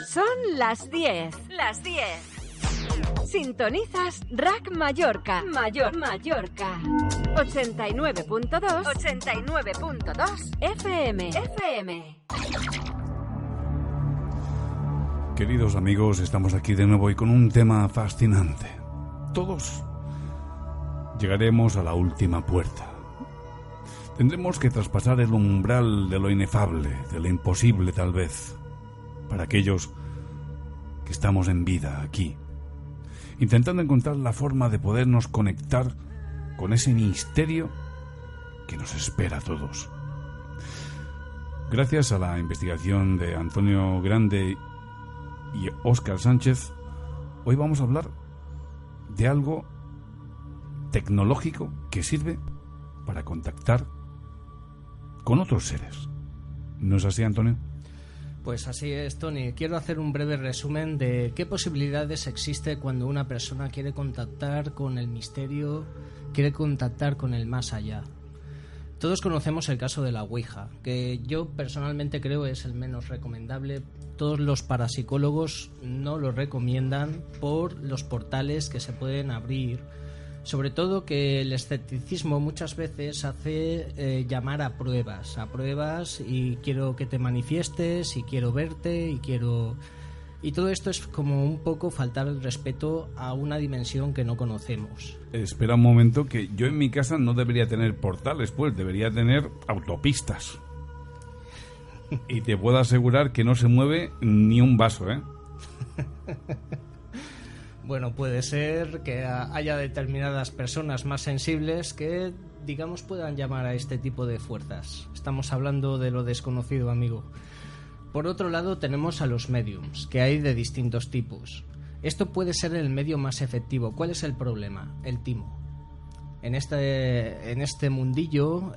Son las 10. Las 10. Sintonizas RAC Mallorca. Mallorca. 89.2. 89.2 FM. Queridos amigos, estamos aquí de nuevo y con un tema fascinante. Todos llegaremos a la última puerta. Tendremos que traspasar el umbral de lo inefable, de lo imposible tal vez, para aquellos que estamos en vida aquí, intentando encontrar la forma de podernos conectar con ese misterio que nos espera a todos. Gracias a la investigación de Antonio Grande y Óscar Sánchez, hoy vamos a hablar de algo tecnológico que sirve para contactar con otros seres. ¿No es así, Antonio? Pues así es, Tony. Quiero hacer un breve resumen de qué posibilidades existe cuando una persona quiere contactar con el misterio, quiere contactar con el más allá. Todos conocemos el caso de la Ouija, que yo personalmente creo es el menos recomendable. Todos los parapsicólogos no lo recomiendan por los portales que se pueden abrir. Sobre todo que el escepticismo muchas veces hace llamar a pruebas y quiero que te manifiestes y quiero verte y todo esto es como un poco faltar el respeto a una dimensión que no conocemos. Espera un momento, que yo en mi casa no debería tener portales, pues debería tener autopistas. Y te puedo asegurar que no se mueve ni un vaso, ¿eh? Bueno, puede ser que haya determinadas personas más sensibles que, digamos, puedan llamar a este tipo de fuerzas. Estamos hablando de lo desconocido, amigo. Por otro lado, tenemos a los mediums, que hay de distintos tipos. Esto puede ser el medio más efectivo. ¿Cuál es el problema? El timo. En este mundillo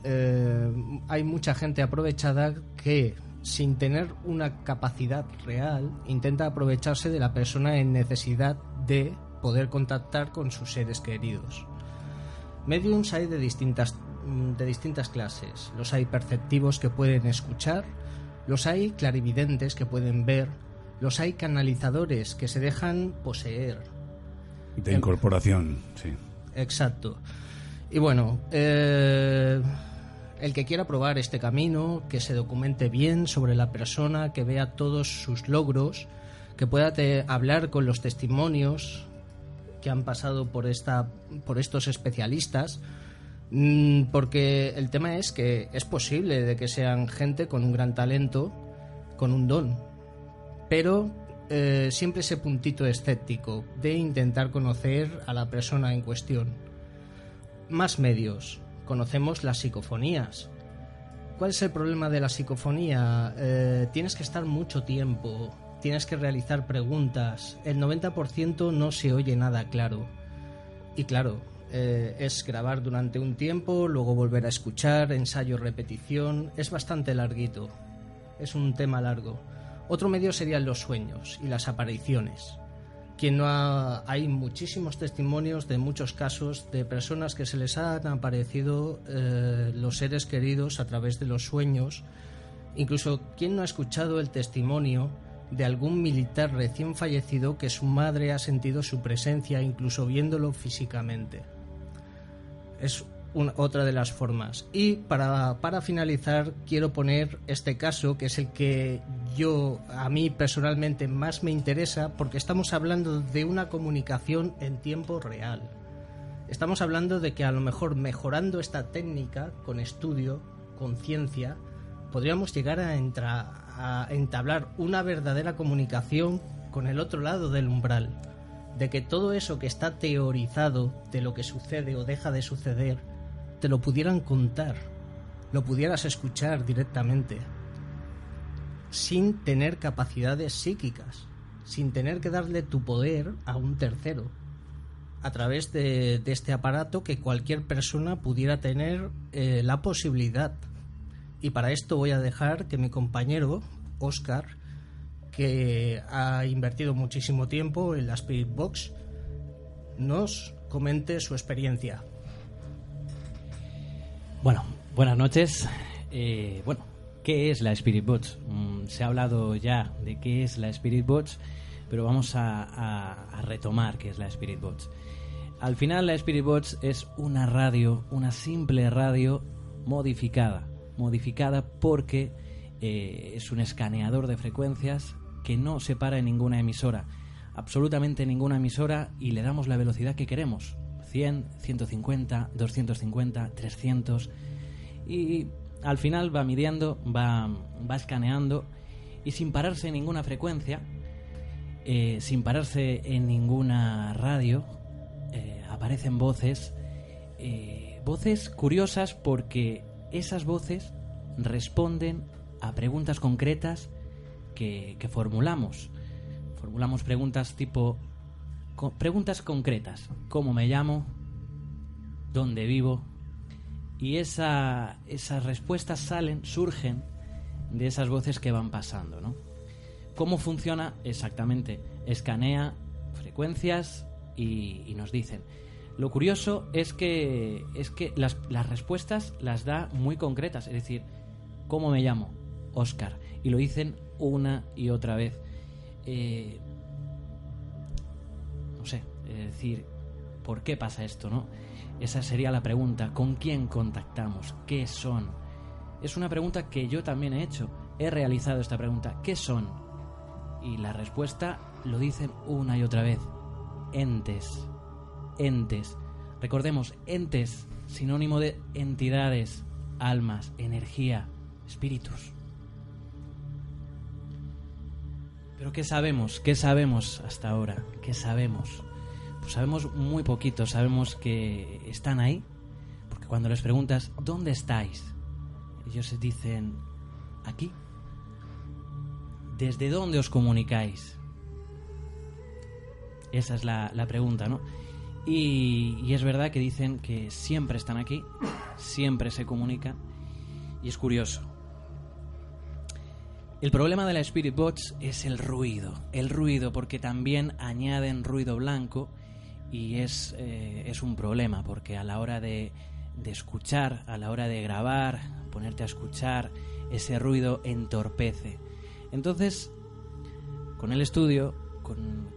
hay mucha gente aprovechada que, sin tener una capacidad real, intenta aprovecharse de la persona en necesidad de poder contactar con sus seres queridos. Mediums hay de distintas clases. Los hay perceptivos que pueden escuchar, los hay clarividentes que pueden ver, los hay canalizadores que se dejan poseer. De incorporación, sí. Exacto. Y bueno, el que quiera probar este camino, que se documente bien sobre la persona, que vea todos sus logros, que pueda hablar con los testimonios que han pasado por estos especialistas, porque el tema es que es posible de que sean gente con un gran talento, con un don, pero siempre ese puntito escéptico de intentar conocer a la persona en cuestión. Más medios. Conocemos las psicofonías. ¿Cuál es el problema de la psicofonía? Tienes que estar mucho tiempo, tienes que realizar preguntas, el 90% no se oye nada claro. Y claro, es grabar durante un tiempo, luego volver a escuchar, ensayo, repetición, es bastante larguito, es un tema largo. Otro medio serían los sueños y las apariciones. Hay muchísimos testimonios de muchos casos de personas que se les han aparecido los seres queridos a través de los sueños. Incluso, ¿quién no ha escuchado el testimonio de algún militar recién fallecido que su madre ha sentido su presencia, incluso viéndolo físicamente? Es otra de las formas. Y para finalizar, quiero poner este caso, que es el que a mí personalmente más me interesa, porque estamos hablando de una comunicación en tiempo real. Estamos hablando de que a lo mejor mejorando esta técnica, con estudio, con ciencia, podríamos llegar a entablar una verdadera comunicación con el otro lado del umbral, de que todo eso que está teorizado de lo que sucede o deja de suceder, te lo pudieran contar, lo pudieras escuchar directamente, sin tener capacidades psíquicas, sin tener que darle tu poder a un tercero, a través de este aparato que cualquier persona pudiera tener la posibilidad. Y para esto voy a dejar que mi compañero, Óscar, que ha invertido muchísimo tiempo en la Spirit Box, nos comente su experiencia. Bueno, buenas noches. Bueno, ¿qué es la Spirit Box? Se ha hablado ya de qué es la Spirit Box, pero vamos a retomar qué es la Spirit Box. Al final la Spirit Box es una radio, una simple radio modificada porque es un escaneador de frecuencias que no se para en ninguna emisora, absolutamente ninguna emisora, y le damos la velocidad que queremos, 100, 150, 250, 300, y al final va midiendo, va escaneando, y sin pararse en ninguna frecuencia, sin pararse en ninguna radio, aparecen voces curiosas, porque esas voces responden a preguntas concretas que formulamos. Formulamos preguntas tipo... preguntas concretas. ¿Cómo me llamo? ¿Dónde vivo? Y esas respuestas surgen de esas voces que van pasando, ¿no? ¿Cómo funciona? Exactamente. Escanea frecuencias y nos dicen. Lo curioso es que las respuestas las da muy concretas. Es decir, ¿cómo me llamo? Óscar. Y lo dicen una y otra vez. No sé, es decir, ¿por qué pasa esto, no? Esa sería la pregunta. ¿Con quién contactamos? ¿Qué son? Es una pregunta que yo también he hecho. He realizado esta pregunta. ¿Qué son? Y la respuesta lo dicen una y otra vez. Entes. Entes. Recordemos, entes, sinónimo de entidades, almas, energía, espíritus. Pero ¿qué sabemos? ¿Qué sabemos hasta ahora? ¿Qué sabemos? Pues sabemos muy poquito. Sabemos que están ahí, porque cuando les preguntas ¿dónde estáis?, ellos dicen aquí. ¿Desde dónde os comunicáis? Esa es la pregunta, ¿no? Y es verdad que dicen que siempre están aquí, siempre se comunican, y es curioso. El problema de la Spirit Box es el ruido, porque también añaden ruido blanco, y es un problema, porque a la hora de escuchar, a la hora de grabar, ponerte a escuchar, ese ruido entorpece. Entonces, con el estudio, con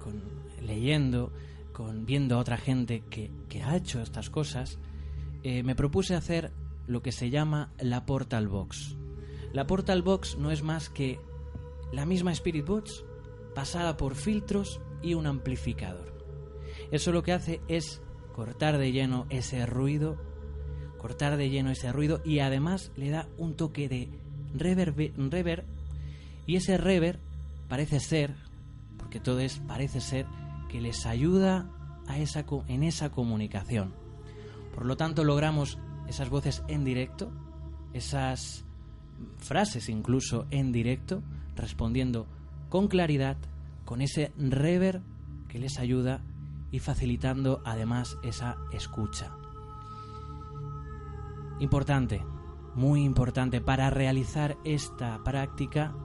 leyendo, con viendo a otra gente que ha hecho estas cosas, me propuse hacer lo que se llama la Portal Box. La Portal Box no es más que la misma Spirit Box pasada por filtros y un amplificador. Eso lo que hace es cortar de lleno ese ruido, y además le da un toque de reverb, y ese reverb parece ser, porque todo parece ser, que les ayuda en esa comunicación. Por lo tanto, logramos esas voces en directo, esas frases incluso en directo, respondiendo con claridad, con ese reverb que les ayuda y facilitando además esa escucha. Importante, muy importante, para realizar esta práctica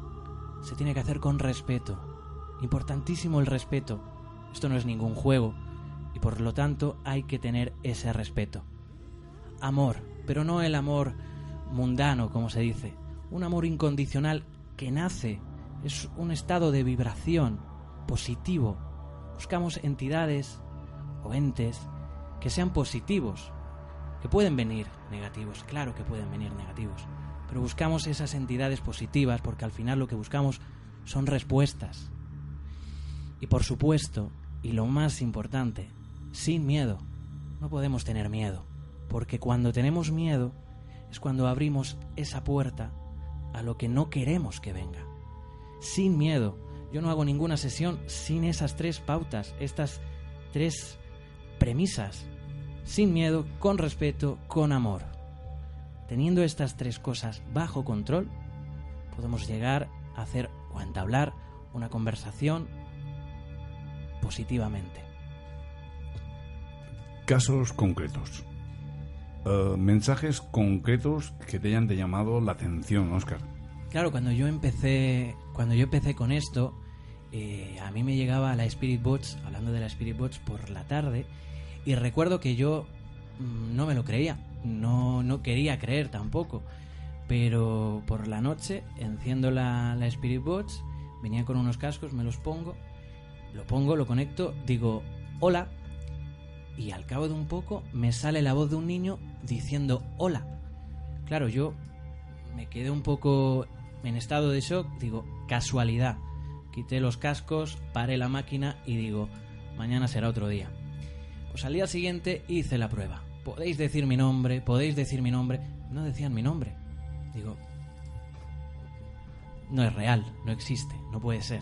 se tiene que hacer con respeto. Importantísimo el respeto. Esto no es ningún juego y por lo tanto hay que tener ese respeto. Amor, pero no el amor mundano, como se dice. Un amor incondicional que nace, es un estado de vibración positivo. Buscamos entidades o entes que sean positivos, que pueden venir negativos, claro que pueden venir negativos, pero buscamos esas entidades positivas porque al final lo que buscamos son respuestas. Y por supuesto, y lo más importante, sin miedo. No podemos tener miedo, porque cuando tenemos miedo es cuando abrimos esa puerta a lo que no queremos que venga. Sin miedo. Yo no hago ninguna sesión sin esas 3 pautas, estas 3 premisas. Sin miedo, con respeto, con amor. Teniendo estas 3 cosas bajo control, podemos llegar a hacer o a entablar una conversación positivamente. Casos concretos. Mensajes concretos que te hayan llamado la atención, Óscar. Claro, cuando yo empecé con esto, a mí me llegaba la Spirit Box, hablando de la Spirit Box por la tarde, y recuerdo que yo no me lo creía, no quería creer tampoco, Pero por la noche enciendo la Spirit Box, venía con unos cascos, me los pongo, lo conecto, digo hola, y al cabo de un poco me sale la voz de un niño diciendo hola. Claro, yo me quedé un poco en estado de shock, digo, casualidad. Quité los cascos, paré la máquina y digo, mañana será otro día. Pues al día siguiente hice la prueba. Podéis decir mi nombre. No decían mi nombre. Digo, no es real, no existe, no puede ser.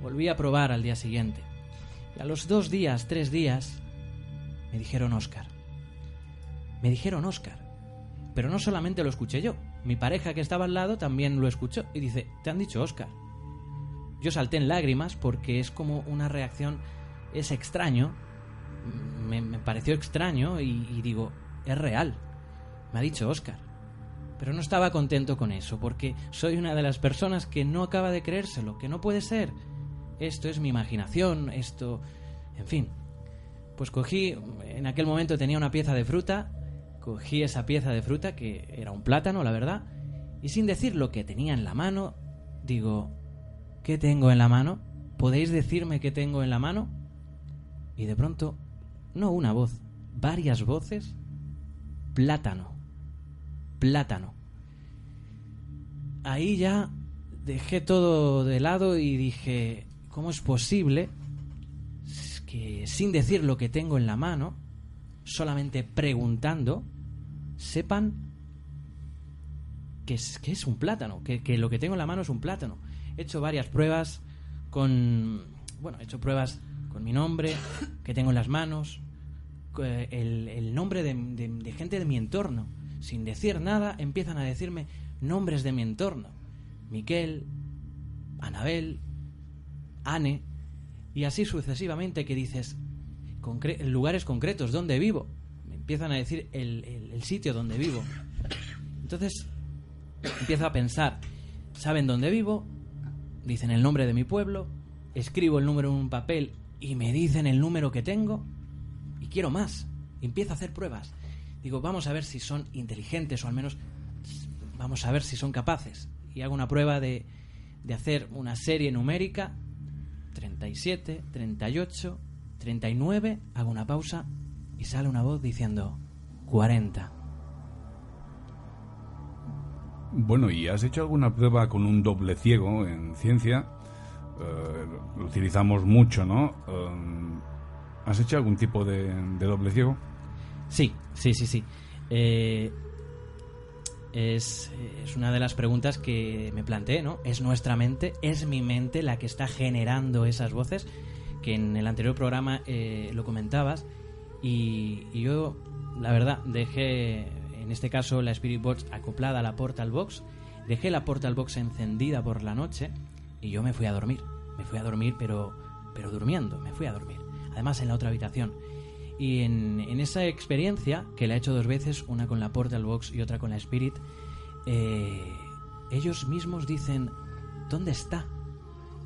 Volví a probar al día siguiente. Y a los 2 días, 3 días, me dijeron Óscar. Pero no solamente lo escuché yo. Mi pareja que estaba al lado también lo escuchó y dice, te han dicho Óscar. Yo salté en lágrimas porque es como una reacción, es extraño, me pareció extraño y digo, es real, me ha dicho Óscar. Pero no estaba contento con eso porque soy una de las personas que no acaba de creérselo, que no puede ser. Esto es mi imaginación, esto... En fin, pues cogí, en aquel momento tenía una pieza de fruta, cogí esa pieza de fruta, que era un plátano, la verdad, y sin decir lo que tenía en la mano, digo... ¿Qué tengo en la mano? ¿Podéis decirme qué tengo en la mano? Y de pronto, no una voz, varias voces. Plátano. Ahí ya dejé todo de lado y dije, ¿cómo es posible que sin decir lo que tengo en la mano, solamente preguntando, sepan que es un plátano, que lo que tengo en la mano es un plátano? He hecho varias pruebas con mi nombre, que tengo en las manos, el nombre de gente de mi entorno. Sin decir nada, empiezan a decirme nombres de mi entorno. Miquel, Anabel, Anne, y así sucesivamente, que dices, lugares concretos, ¿dónde vivo? Me empiezan a decir el sitio donde vivo. Entonces, empiezo a pensar, ¿saben dónde vivo? Dicen el nombre de mi pueblo, escribo el número en un papel y me dicen el número que tengo y quiero más. Empiezo a hacer pruebas. Digo, vamos a ver si son inteligentes o al menos vamos a ver si son capaces. Y hago una prueba de hacer una serie numérica, 37, 38, 39, hago una pausa y sale una voz diciendo 40. Bueno, ¿y has hecho alguna prueba con un doble ciego en ciencia? Lo utilizamos mucho, ¿no? ¿Has hecho algún tipo de doble ciego? Sí. Es una de las preguntas que me planteé, ¿no? Es nuestra mente, es mi mente la que está generando esas voces, que en el anterior programa lo comentabas, y yo, la verdad, dejé... En este caso la Spirit Box acoplada a la Portal Box. Dejé la Portal Box encendida por la noche y yo me fui a dormir. Pero durmiendo, me fui a dormir. Además en la otra habitación. Y en esa experiencia, que la he hecho 2 veces, una con la Portal Box y otra con la Spirit, ellos mismos dicen, ¿dónde está?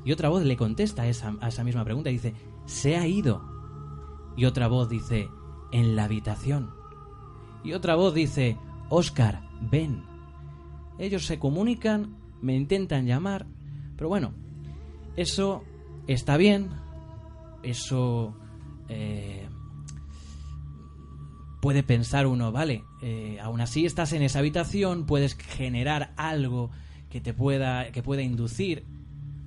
Y otra voz le contesta a esa misma pregunta y dice, se ha ido. Y otra voz dice, en la habitación. Y otra voz dice, Óscar, ven. Ellos se comunican, me intentan llamar, pero bueno, eso está bien, eso puede pensar uno, vale, aún así estás en esa habitación, puedes generar algo que pueda inducir.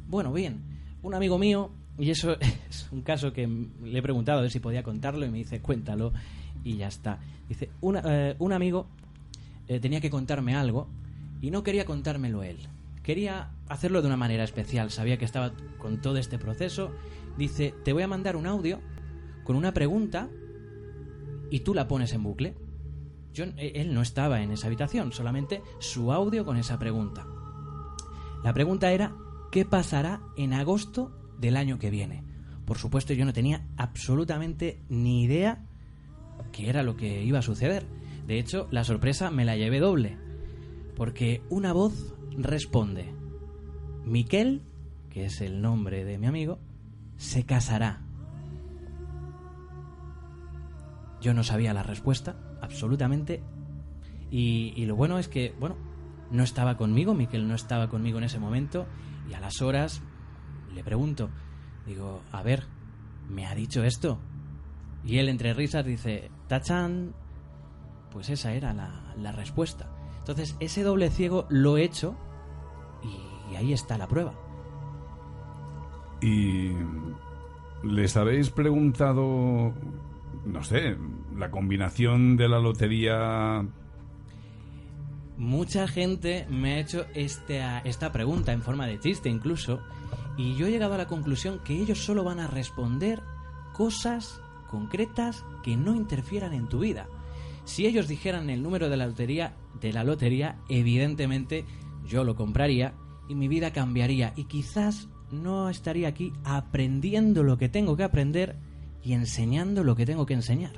Bueno, bien, un amigo mío, y eso es un caso que le he preguntado a ver si podía contarlo y me dice, cuéntalo. Y ya está. Dice, un amigo tenía que contarme algo y no quería contármelo él. Quería hacerlo de una manera especial. Sabía que estaba con todo este proceso. Dice, te voy a mandar un audio con una pregunta y tú la pones en bucle. Él no estaba en esa habitación, solamente su audio con esa pregunta. La pregunta era, ¿qué pasará en agosto del año que viene? Por supuesto, yo no tenía absolutamente ni idea qué era lo que iba a suceder. De hecho, la sorpresa me la llevé doble, porque una voz responde, Miquel, que es el nombre de mi amigo, se casará. Yo no sabía la respuesta, absolutamente, y lo bueno es que, bueno, no estaba conmigo, Miquel no estaba conmigo en ese momento, y a las horas le pregunto, digo, a ver, ¿me ha dicho esto? Y él entre risas dice, ¡tachán! Pues esa era la respuesta. Entonces ese doble ciego lo he hecho y ahí está la prueba. ¿Y les habéis preguntado, no sé, la combinación de la lotería? Mucha gente me ha hecho esta pregunta en forma de chiste incluso, y yo he llegado a la conclusión que ellos solo van a responder cosas concretas que no interfieran en tu vida. Si ellos dijeran el número de la lotería, evidentemente yo lo compraría y mi vida cambiaría, y quizás no estaría aquí aprendiendo lo que tengo que aprender y enseñando lo que tengo que enseñar.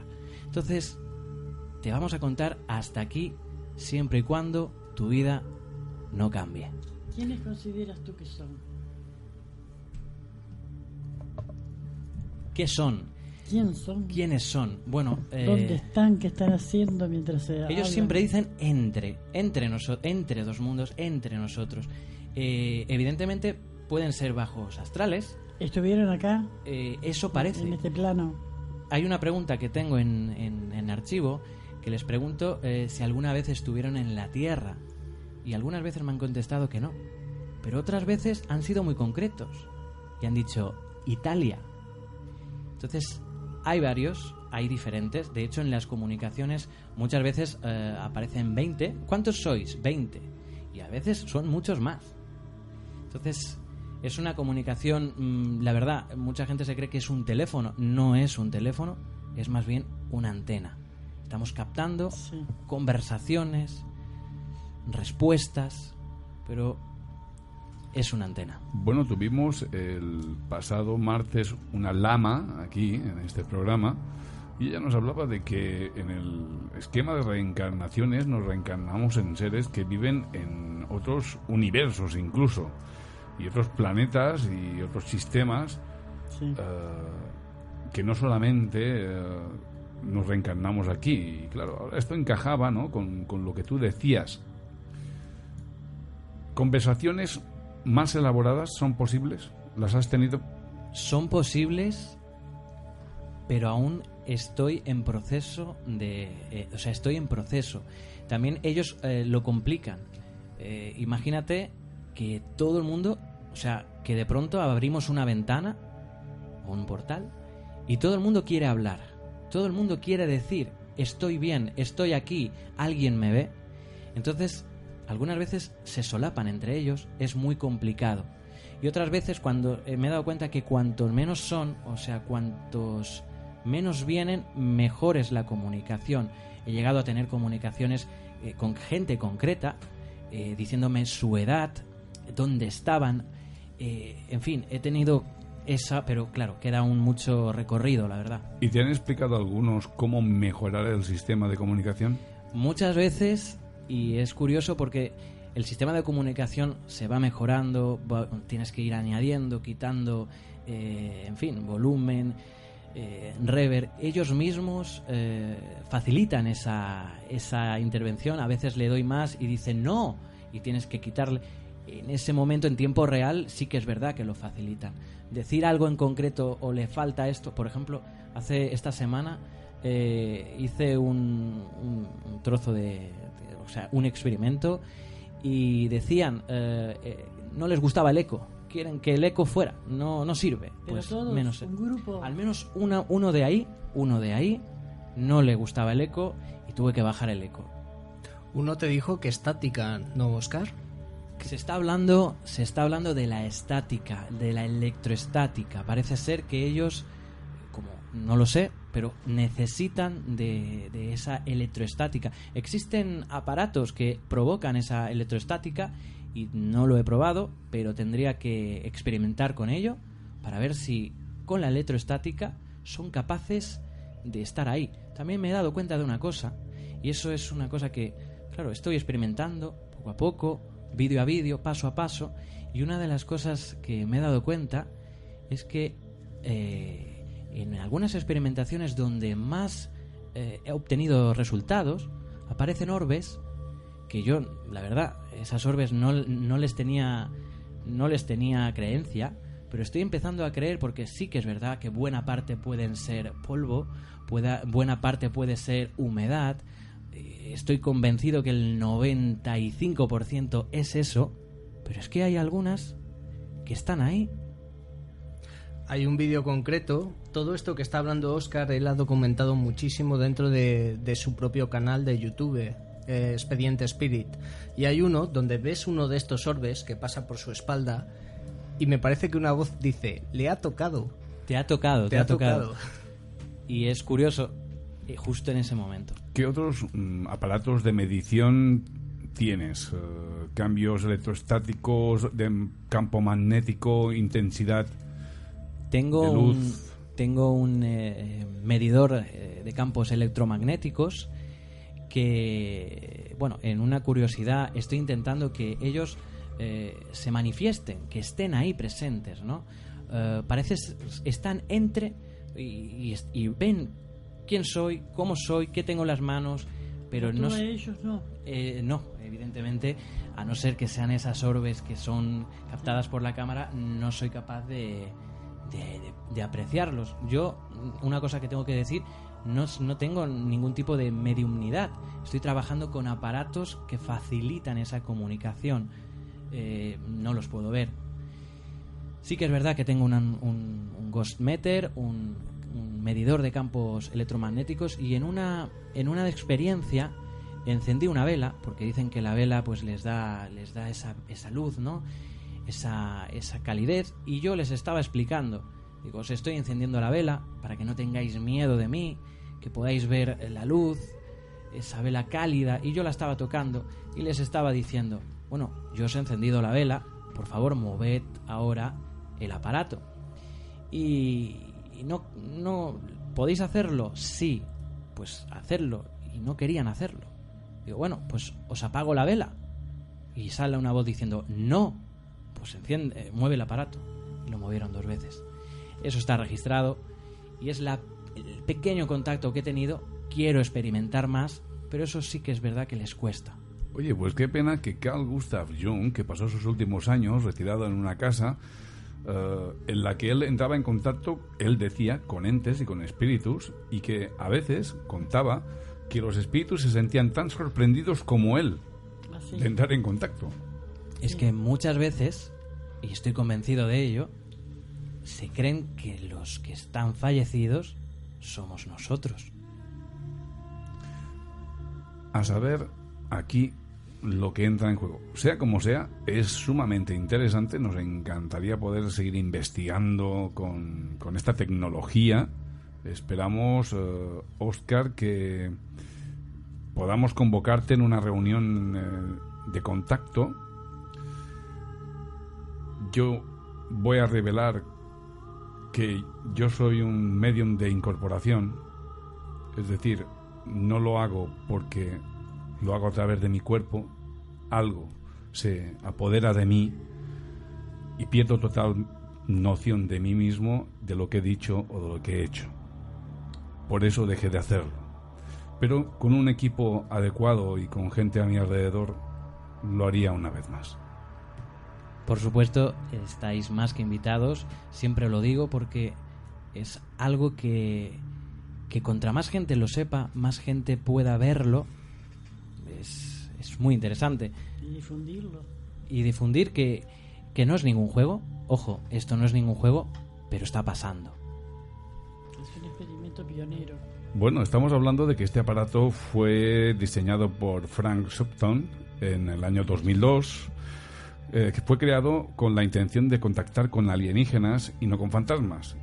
Entonces, te vamos a contar hasta aquí, siempre y cuando tu vida no cambie. ¿Quiénes consideras tú que son? ¿Qué son? ¿Quién son? ¿Quiénes son? Bueno, ¿dónde están? ¿Qué están haciendo mientras se hablan? ellos siempre dicen entre dos mundos, entre nosotros. Evidentemente pueden ser bajos astrales. ¿Estuvieron acá? Eso parece. En este plano. Hay una pregunta que tengo en archivo que les pregunto si alguna vez estuvieron en la Tierra, y algunas veces me han contestado que no, pero otras veces han sido muy concretos y han dicho Italia. Entonces hay varios, hay diferentes. De hecho, en las comunicaciones muchas veces aparecen 20. ¿Cuántos sois? 20. Y a veces son muchos más. Entonces es una comunicación, la verdad, mucha gente se cree que es un teléfono. No es un teléfono, es más bien una antena. Estamos captando conversaciones, respuestas, pero es una antena. Bueno, tuvimos el pasado martes una lama aquí en este programa, y ella nos hablaba de que en el esquema de reencarnaciones nos reencarnamos en seres que viven en otros universos incluso, y otros planetas y otros sistemas, que no solamente nos reencarnamos aquí. Y claro, esto encajaba, ¿no?, con lo que tú decías. ¿Conversaciones más elaboradas son posibles? ¿Las has tenido? Son posibles, pero aún estoy en proceso estoy en proceso. También ellos lo complican. Imagínate que todo el mundo, que de pronto abrimos una ventana o un portal y todo el mundo quiere hablar. Todo el mundo quiere decir, estoy bien, estoy aquí, alguien me ve. Entonces, algunas veces se solapan entre ellos, es muy complicado. Y otras veces, cuando me he dado cuenta que cuantos menos son, cuantos menos vienen, mejor es la comunicación. He llegado a tener comunicaciones con gente concreta, diciéndome su edad, dónde estaban, en fin, he tenido esa, pero claro, queda aún mucho recorrido, la verdad. ¿Y te han explicado algunos cómo mejorar el sistema de comunicación? Muchas veces, y es curioso porque el sistema de comunicación se va mejorando, tienes que ir añadiendo, quitando, en fin, volumen, reverb. Ellos mismos facilitan esa intervención. A veces le doy más y dicen no, y tienes que quitarle. En ese momento, en tiempo real, sí que es verdad que lo facilitan. Decir algo en concreto o le falta esto, por ejemplo, esta semana hice un trozo un experimento, y decían no les gustaba el eco, quieren que el eco fuera, no sirve. Pero pues todos, menos un grupo. al menos uno de ahí no le gustaba el eco y tuve que bajar el eco. Uno te dijo que estática, ¿no, Oscar? Se está hablando de la estática, de la electroestática. Parece ser que ellos, como no lo sé, pero necesitan de esa electroestática. Existen aparatos que provocan esa electroestática y no lo he probado, pero tendría que experimentar con ello para ver si con la electroestática son capaces de estar ahí. También me he dado cuenta de una cosa, y eso es una cosa que, claro, estoy experimentando poco a poco, vídeo a vídeo, paso a paso, y una de las cosas que me he dado cuenta es que en algunas experimentaciones donde más he obtenido resultados, aparecen orbes que yo, la verdad, esas orbes no les tenía creencia, pero estoy empezando a creer, porque sí que es verdad que buena parte pueden ser polvo, buena parte puede ser humedad. Estoy convencido que el 95% es eso, pero es que hay algunas que están ahí. Hay un vídeo concreto. Todo esto que está hablando Óscar, él ha documentado muchísimo dentro de su propio canal de YouTube, Expediente Spirit. Y hay uno donde ves uno de estos orbes que pasa por su espalda y me parece que una voz dice: le ha tocado. Te ha tocado. Y es curioso, justo en ese momento. ¿Qué otros aparatos de medición tienes? ¿Cambios electrostáticos, de campo magnético, intensidad? Tengo un medidor de campos electromagnéticos que, bueno, en una curiosidad, estoy intentando que ellos se manifiesten, que estén ahí presentes, ¿no? Parece están entre y ven quién soy, cómo soy, qué tengo en las manos, pero no. Ellos no. No, evidentemente, a no ser que sean esas orbes que son captadas por la cámara, no soy capaz de apreciarlos. Yo, una cosa que tengo que decir, no tengo ningún tipo de mediumnidad. Estoy trabajando con aparatos que facilitan esa comunicación. No los puedo ver. Sí que es verdad que tengo un ghost meter, un medidor de campos electromagnéticos, y en una experiencia encendí una vela, porque dicen que la vela pues les da esa luz, ¿no? Esa calidez, y yo les estaba explicando, digo, os estoy encendiendo la vela para que no tengáis miedo de mí, que podáis ver la luz, esa vela cálida, y yo la estaba tocando y les estaba diciendo, bueno, yo os he encendido la vela, por favor moved ahora el aparato. Y no podéis hacerlo, sí, pues hacerlo, y no querían hacerlo. Digo, bueno, pues os apago la vela, y sale una voz diciendo, no, pues mueve el aparato, y lo movieron 2 veces. Eso está registrado y es el pequeño contacto que he tenido. Quiero experimentar más, pero eso sí que es verdad que les cuesta. Oye, pues qué pena que Carl Gustav Jung, que pasó sus últimos años retirado en una casa en la que él entraba en contacto, él decía, con entes y con espíritus, y que a veces contaba que los espíritus se sentían tan sorprendidos como él de entrar en contacto. Es que muchas veces, y estoy convencido de ello, se creen que los que están fallecidos somos nosotros. A saber, aquí lo que entra en juego. Sea como sea, es sumamente interesante. Nos encantaría poder seguir investigando con esta tecnología. Esperamos, Óscar, que podamos convocarte en una reunión de contacto. Yo voy a revelar que yo soy un medium de incorporación, es decir, no lo hago porque lo hago a través de mi cuerpo, algo se apodera de mí y pierdo total noción de mí mismo, de lo que he dicho o de lo que he hecho. Por eso dejé de hacerlo. Pero con un equipo adecuado y con gente a mi alrededor, lo haría una vez más. Por supuesto, estáis más que invitados, siempre lo digo, porque es algo que contra más gente lo sepa, más gente pueda verlo, es muy interesante. Y difundirlo. Y difundir que no es ningún juego. Ojo, esto no es ningún juego, pero está pasando. Es un experimento pionero. Bueno, estamos hablando de que este aparato fue diseñado por Frank Supton en el año 2002, que fue creado con la intención de contactar con alienígenas y no con fantasmas.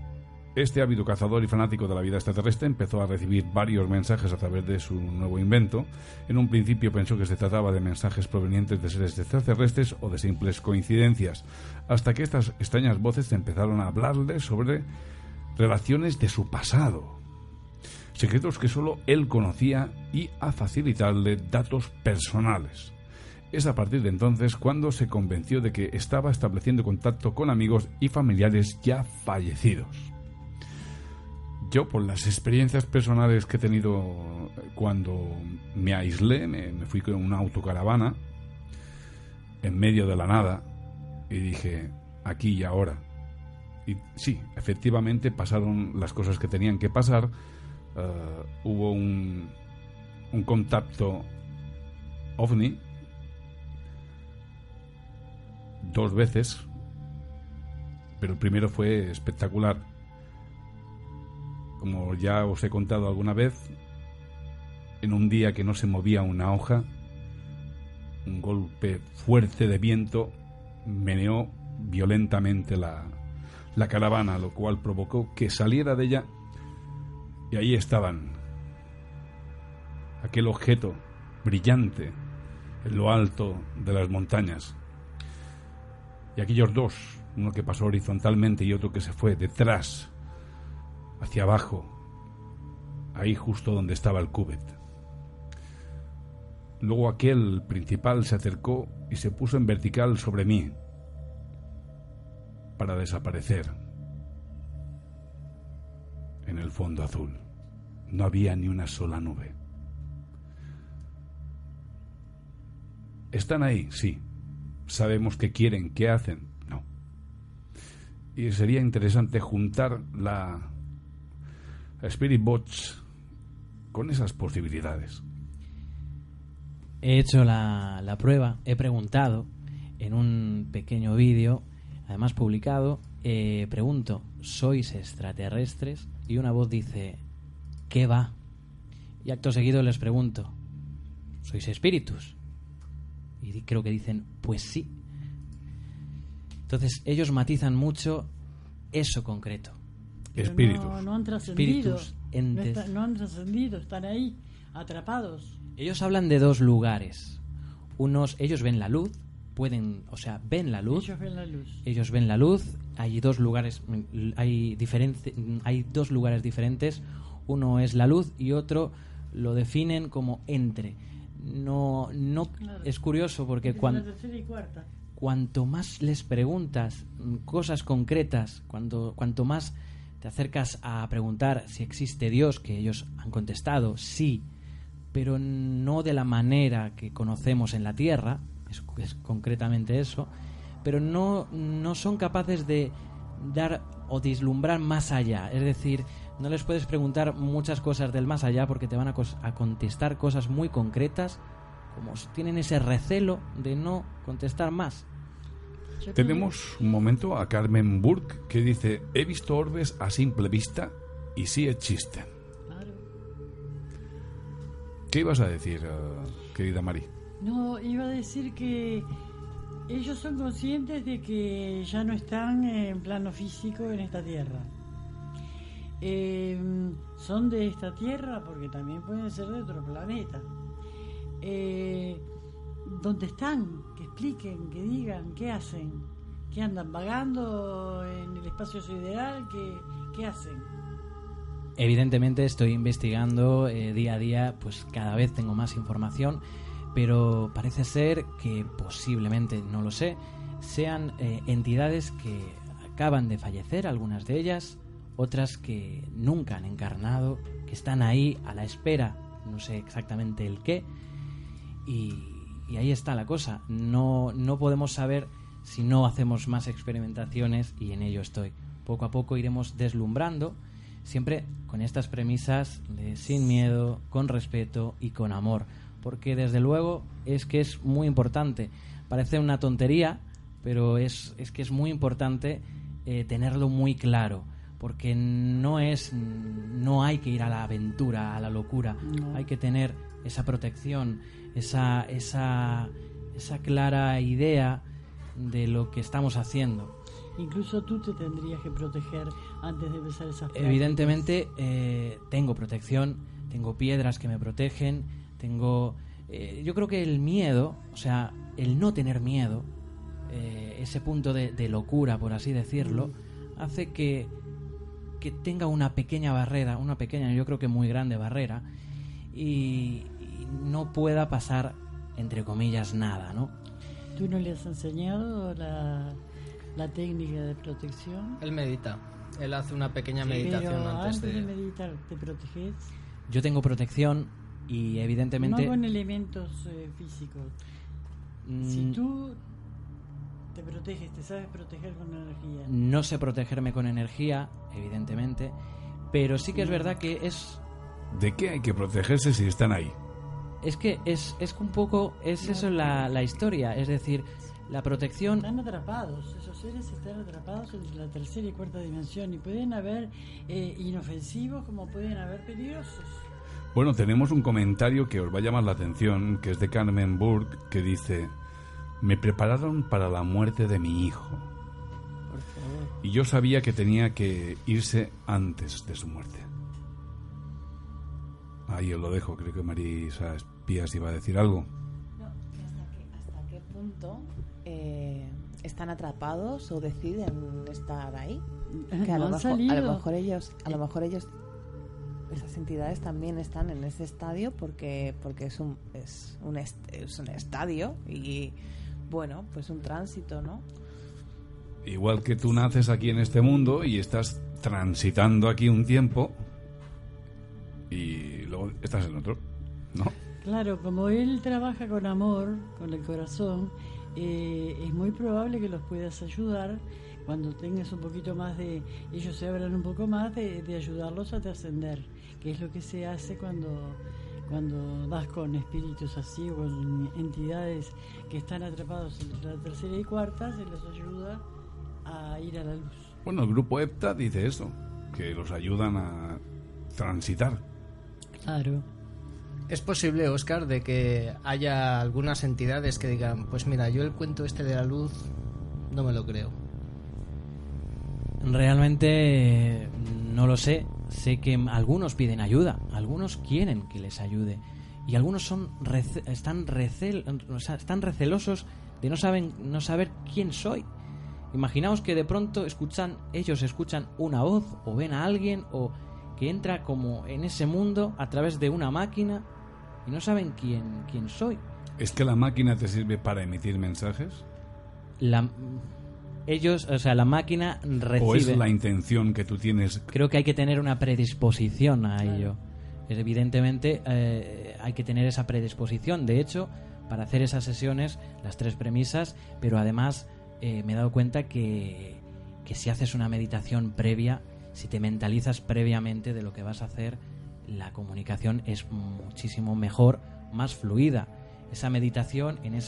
Este ávido cazador y fanático de la vida extraterrestre empezó a recibir varios mensajes a través de su nuevo invento. En un principio pensó que se trataba de mensajes provenientes de seres extraterrestres o de simples coincidencias, hasta que estas extrañas voces empezaron a hablarle sobre relaciones de su pasado, secretos que solo él conocía, y a facilitarle datos personales. Es a partir de entonces cuando se convenció de que estaba estableciendo contacto con amigos y familiares ya fallecidos. Yo, por las experiencias personales que he tenido cuando me aislé, me fui con una autocaravana, en medio de la nada y dije, aquí y ahora. Y sí, efectivamente pasaron las cosas que tenían que pasar. Hubo un contacto ovni 2 veces, pero el primero fue espectacular. Como ya os he contado alguna vez, en un día que no se movía una hoja, un golpe fuerte de viento meneó violentamente la caravana, lo cual provocó que saliera de ella, y ahí estaban, aquel objeto brillante en lo alto de las montañas, y aquellos 2, uno que pasó horizontalmente y otro que se fue detrás, hacia abajo, ahí justo donde estaba el cúbet. Luego aquel principal se acercó y se puso en vertical sobre mí para desaparecer en el fondo azul. No había ni una sola nube. ¿Están ahí? Sí. ¿Sabemos qué quieren? ¿Qué hacen? No. Y sería interesante juntar la Spirit Box con esas posibilidades. He hecho la prueba, he preguntado en un pequeño vídeo, además publicado, pregunto, ¿sois extraterrestres? Y una voz dice, ¿qué va? Y acto seguido les pregunto, ¿sois espíritus? Y creo que dicen, pues sí. Entonces ellos matizan mucho eso concreto. Pero Espíritus. no han trascendido. Espíritus, entes. No han trascendido, están ahí, atrapados. Ellos hablan de 2 lugares. Ellos ven la luz, ven la luz. Ellos ven la luz. Ellos ven la luz. Hay 2 lugares, hay 2 lugares diferentes. Uno es la luz y otro lo definen como entre. No, Claro. es curioso porque Es la tercera y cuarta. cuanto más les preguntas cosas concretas, cuanto más te acercas a preguntar si existe Dios, que ellos han contestado sí, pero no de la manera que conocemos en la Tierra, es concretamente eso, pero no son capaces de dar o vislumbrar más allá. Es decir, no les puedes preguntar muchas cosas del más allá porque te van a contestar cosas muy concretas, como tienen ese recelo de no contestar más. Yo Tenemos un momento a Carmen Burke que dice, he visto orbes a simple vista y sí existen. Claro. ¿Qué ibas a decir, querida Mari? No, iba a decir que ellos son conscientes de que ya no están en plano físico en esta tierra. Son de esta tierra porque también pueden ser de otro planeta. ¿Dónde están? Que expliquen, que digan, qué hacen, qué andan vagando en el espacio sideral, qué hacen. Evidentemente estoy investigando día a día, pues cada vez tengo más información, pero parece ser que posiblemente, no lo sé, sean entidades que acaban de fallecer, algunas de ellas, otras que nunca han encarnado, que están ahí a la espera, no sé exactamente el qué, y ahí está la cosa. No podemos saber si no hacemos más experimentaciones, y en ello estoy. Poco a poco iremos deslumbrando, siempre con estas premisas de sin miedo, con respeto y con amor, porque desde luego es que es muy importante. Parece una tontería, pero es que es muy importante tenerlo muy claro, porque no hay que ir a la aventura, a la locura. No. Hay que tener esa protección, esa clara idea de lo que estamos haciendo. Incluso tú te tendrías que proteger antes de empezar esas prácticas. Evidentemente tengo protección, tengo piedras que me protegen, tengo... yo creo que el miedo, o sea, el no tener miedo, ese punto de locura, por así decirlo, hace que tenga una pequeña barrera, una pequeña, yo creo que muy grande barrera, y no pueda pasar, entre comillas, nada, ¿no? ¿Tú no le has enseñado la técnica de protección? Él medita. Él hace una pequeña meditación Pero antes de meditar, ¿te proteges? Yo tengo protección y evidentemente... No con elementos físicos. Si tú proteges, te sabes proteger con energía. No sé protegerme con energía, evidentemente, pero sí que es verdad que es... ¿De qué hay que protegerse si están ahí? Es que es un poco... Es eso la historia, es decir, la protección... Están atrapados, esos seres están atrapados en la tercera y cuarta dimensión y pueden haber inofensivos como pueden haber peligrosos. Bueno, tenemos un comentario que os va a llamar la atención, que es de Carmen Burke, que dice: me prepararon para la muerte de mi hijo. Por favor. Y yo sabía que tenía que irse antes de su muerte. Ahí os lo dejo, creo que Marisa Espías iba a decir algo. No, ¿hasta qué punto están atrapados o deciden estar ahí? Que a lo mejor ellos, esas entidades también están en ese estadio porque es un estadio y bueno, pues un tránsito, ¿no? Igual que tú naces aquí en este mundo y estás transitando aquí un tiempo y luego estás en otro, ¿no? Claro, como él trabaja con amor, con el corazón, es muy probable que los puedas ayudar cuando tengas un poquito más de... Ellos se abran un poco más de ayudarlos a trascender, que es lo que se hace cuando das con espíritus así o con entidades que están atrapados entre la tercera y cuarta, se los ayuda a ir a la luz. Bueno, el grupo EPTA dice eso, que los ayudan a transitar. Claro. Es posible, Óscar, de que haya algunas entidades que digan, pues mira, yo el cuento este de la luz no me lo creo. Realmente no lo sé. Sé que algunos piden ayuda, algunos quieren que les ayude y algunos están recelosos de no saber quién soy. Imaginaos que de pronto ellos escuchan una voz o ven a alguien o que entra como en ese mundo a través de una máquina y no saben quién soy. ¿Es que la máquina te sirve para emitir mensajes? La máquina recibe... ¿O es la intención que tú tienes? Creo que hay que tener una predisposición a ello. Evidentemente hay que tener esa predisposición. De hecho, para hacer esas sesiones, las 3 premisas, pero además me he dado cuenta que si haces una meditación previa, si te mentalizas previamente de lo que vas a hacer, la comunicación es muchísimo mejor, más fluida. En esa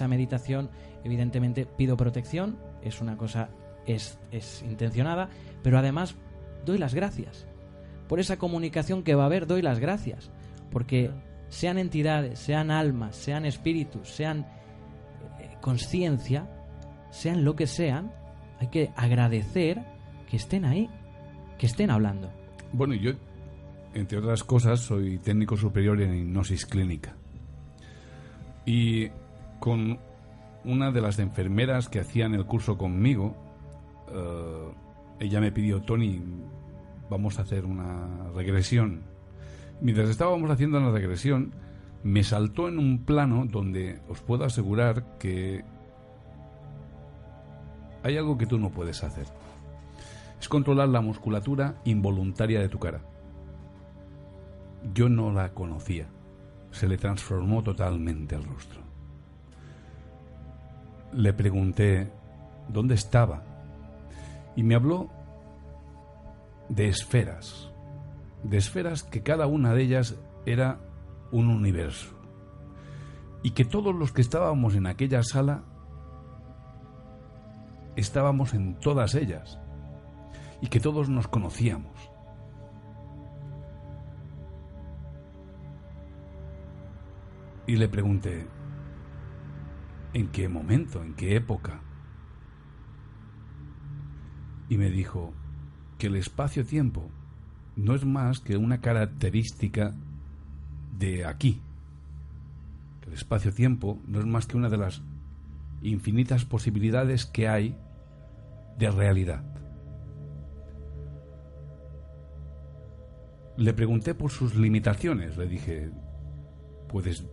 meditación, evidentemente pido protección, es una cosa, es intencionada, pero además doy las gracias. Por esa comunicación que va a haber, doy las gracias. Porque sean entidades, sean almas, sean espíritus, sean conciencia, sean lo que sean, hay que agradecer que estén ahí, que estén hablando. Bueno, yo, entre otras cosas, soy técnico superior en hipnosis clínica. Y con una de las enfermeras que hacían el curso conmigo, ella me pidió: Tony, vamos a hacer una regresión. Mientras estábamos haciendo la regresión, me saltó en un plano donde os puedo asegurar que hay algo que tú no puedes hacer. Es controlar la musculatura involuntaria de tu cara. Yo no la conocía. Se le transformó totalmente el rostro. Le pregunté dónde estaba y me habló de esferas que cada una de ellas era un universo y que todos los que estábamos en aquella sala estábamos en todas ellas y que todos nos conocíamos. Y le pregunté: ¿en qué momento, en qué época? Y me dijo que el espacio-tiempo no es más que una característica de aquí. Que el espacio-tiempo no es más que una de las infinitas posibilidades que hay de realidad. Le pregunté por sus limitaciones. Le dije: puedes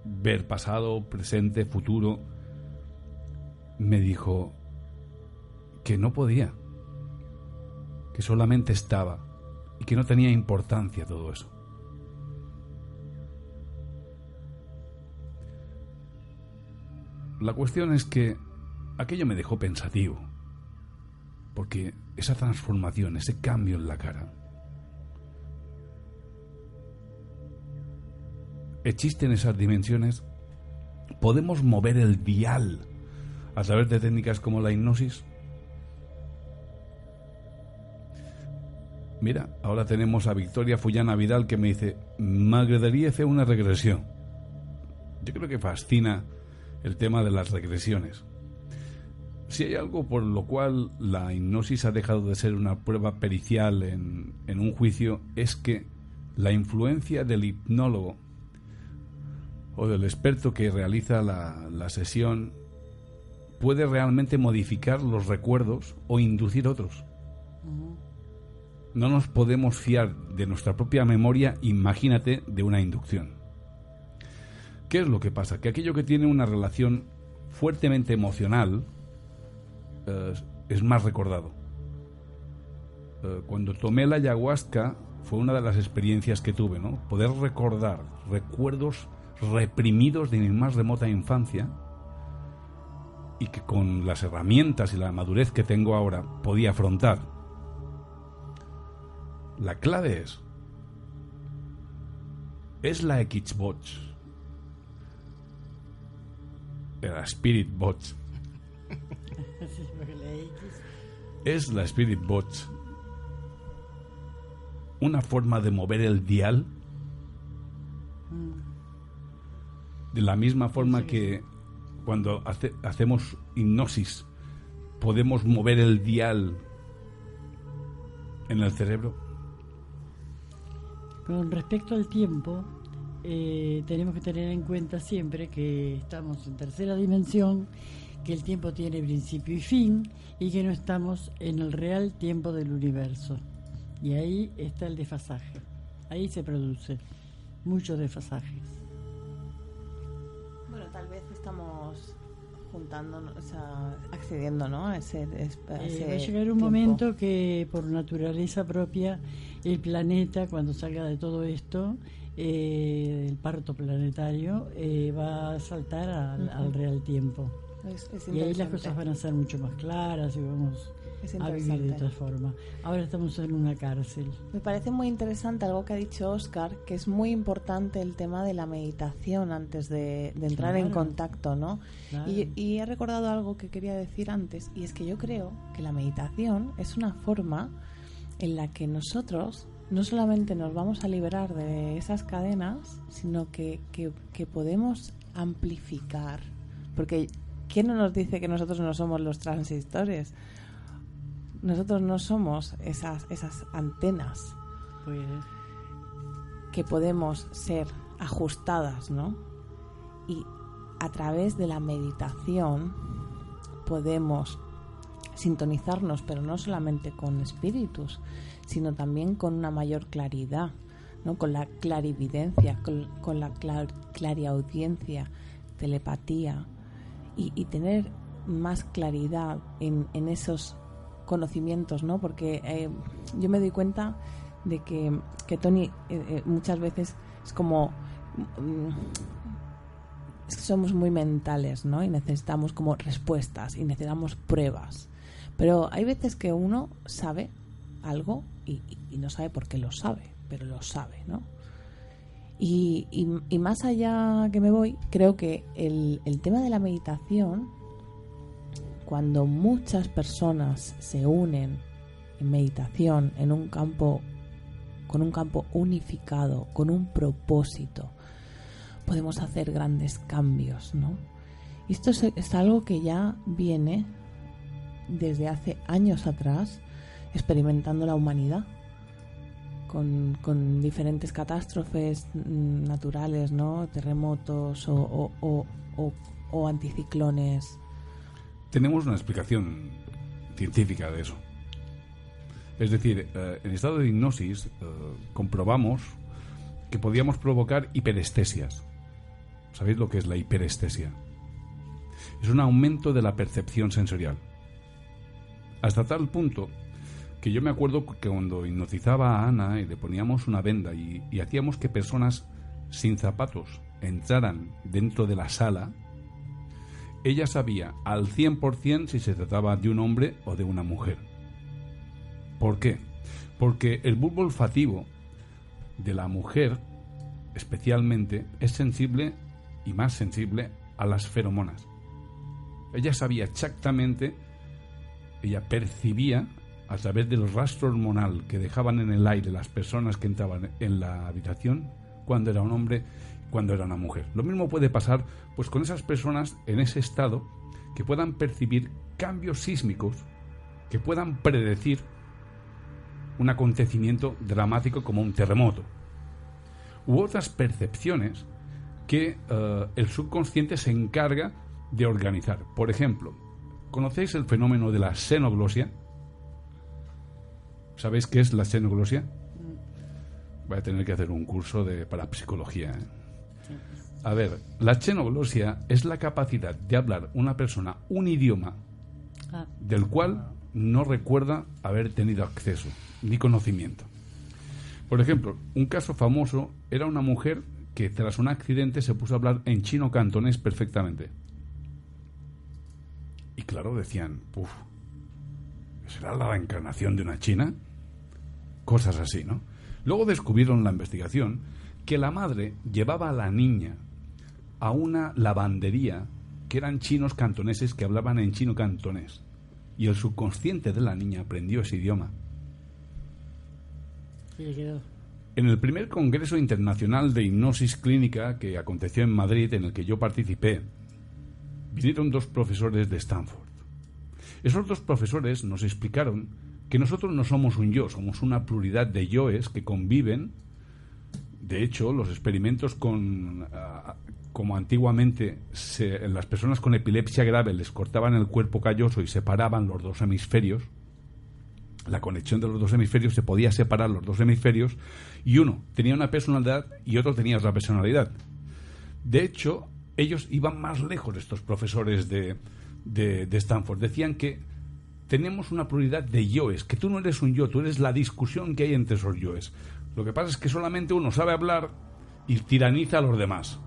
ver pasado, presente, futuro. Me dijo que no podía, que solamente estaba y que no tenía importancia todo eso. La cuestión es que aquello me dejó pensativo, porque esa transformación, ese cambio en la cara, existen esas dimensiones. ¿Podemos mover el dial a través de técnicas como la hipnosis? Mira, ahora tenemos a Victoria Fullana Vidal que me dice: m'agradaria fer una regresión. Yo creo que fascina el tema de las regresiones. Si hay algo por lo cual la hipnosis ha dejado de ser una prueba pericial en un juicio, es que la influencia del hipnólogo o del experto que realiza la sesión puede realmente modificar los recuerdos o inducir otros. No nos podemos fiar de nuestra propia memoria, imagínate de una inducción. ¿Qué es lo que pasa? Que aquello que tiene una relación fuertemente emocional es más recordado. Cuando tomé la ayahuasca fue una de las experiencias que tuve, ¿no? Poder recordar recuerdos reprimidos de mi más remota infancia, y que con las herramientas y la madurez que tengo ahora podía afrontar. La clave es la Xbox, la Spirit Box. Es la Spirit Box una forma de mover el dial, de la misma forma que cuando hacemos hipnosis podemos mover el dial en el cerebro. Con respecto al tiempo, tenemos que tener en cuenta siempre que estamos en tercera dimensión, que el tiempo tiene principio y fin, y que no estamos en el real tiempo del universo. Y ahí está el desfasaje. Ahí se produce muchos desfasajes. Bueno, tal vez estamos juntando, o sea, accediendo, ¿no? a ese va a llegar un momento que por naturaleza propia el planeta, cuando salga de todo esto, el parto planetario, va a saltar al real tiempo. Y ahí las cosas van a ser mucho más claras y vamos a vivir de otra forma. Ahora estamos en una cárcel. Me parece muy interesante algo que ha dicho Óscar, que es muy importante el tema de la meditación antes de entrar en contacto, ¿no? Claro. Y he recordado algo que quería decir antes, y es que yo creo que la meditación es una forma en la que nosotros no solamente nos vamos a liberar de esas cadenas, sino que podemos amplificar. Porque ¿quién no nos dice que nosotros no somos los transistores? Nosotros no somos esas antenas, pues, que podemos ser ajustadas, ¿no? Y a través de la meditación podemos sintonizarnos, pero no solamente con espíritus, sino también con una mayor claridad, ¿no? Con la clarividencia, con la clariaudiencia, telepatía, y tener más claridad en esos conocimientos, ¿no? Porque yo me doy cuenta de que Tony muchas veces es como somos muy mentales, ¿no? Y necesitamos como respuestas y necesitamos pruebas, pero hay veces que uno sabe algo y no sabe por qué lo sabe, pero lo sabe, ¿no? Y más allá que me voy, creo que el tema de la meditación, cuando muchas personas se unen en meditación en un campo, con un campo unificado, con un propósito, podemos hacer grandes cambios, ¿no? Y esto es algo que ya viene desde hace años atrás experimentando la humanidad con diferentes catástrofes naturales, ¿no? Terremotos o anticiclones. Tenemos una explicación científica de eso. Es decir, en estado de hipnosis comprobamos que podíamos provocar hiperestesias. ¿Sabéis lo que es la hiperestesia? Es un aumento de la percepción sensorial. Hasta tal punto que yo me acuerdo que cuando hipnotizaba a Ana y le poníamos una venda y hacíamos que personas sin zapatos entraran dentro de la sala, ella sabía al 100% si se trataba de un hombre o de una mujer. ¿Por qué? Porque el bulbo olfativo de la mujer, especialmente, es sensible y más sensible a las feromonas. Ella sabía exactamente, ella percibía a través del rastro hormonal que dejaban en el aire las personas que entraban en la habitación cuando era un hombre, cuando era una mujer. Lo mismo puede pasar pues con esas personas en ese estado que puedan percibir cambios sísmicos, que puedan predecir un acontecimiento dramático como un terremoto, u otras percepciones que el subconsciente se encarga de organizar. Por ejemplo, ¿conocéis el fenómeno de la xenoglosia? ¿Sabéis qué es la xenoglosia? Voy a tener que hacer un curso de parapsicología, ¿eh? A ver, la xenoglosia es la capacidad de hablar una persona un idioma del cual no recuerda haber tenido acceso ni conocimiento. Por ejemplo, un caso famoso era una mujer que tras un accidente se puso a hablar en chino cantonés perfectamente. Y claro, decían, ¿será la reencarnación de una china? Cosas así, ¿no? Luego descubrieron en la investigación que la madre llevaba a la niña a una lavandería que eran chinos cantoneses que hablaban en chino cantonés. Y el subconsciente de la niña aprendió ese idioma. En el primer Congreso Internacional de Hipnosis Clínica que aconteció en Madrid, en el que yo participé, vinieron 2 profesores de Stanford. Esos 2 profesores nos explicaron que nosotros no somos un yo, somos una pluralidad de yoes que conviven. De hecho, los experimentos como antiguamente las personas con epilepsia grave les cortaban el cuerpo calloso y separaban los 2 hemisferios, la conexión de los 2 hemisferios, se podía separar los 2 hemisferios y uno tenía una personalidad y otro tenía otra personalidad. De hecho, ellos iban más lejos, estos profesores de Stanford. Decían que tenemos una pluralidad de yoes, que tú no eres un yo, tú eres la discusión que hay entre esos yoes. Lo que pasa es que solamente uno sabe hablar y tiraniza a los demás.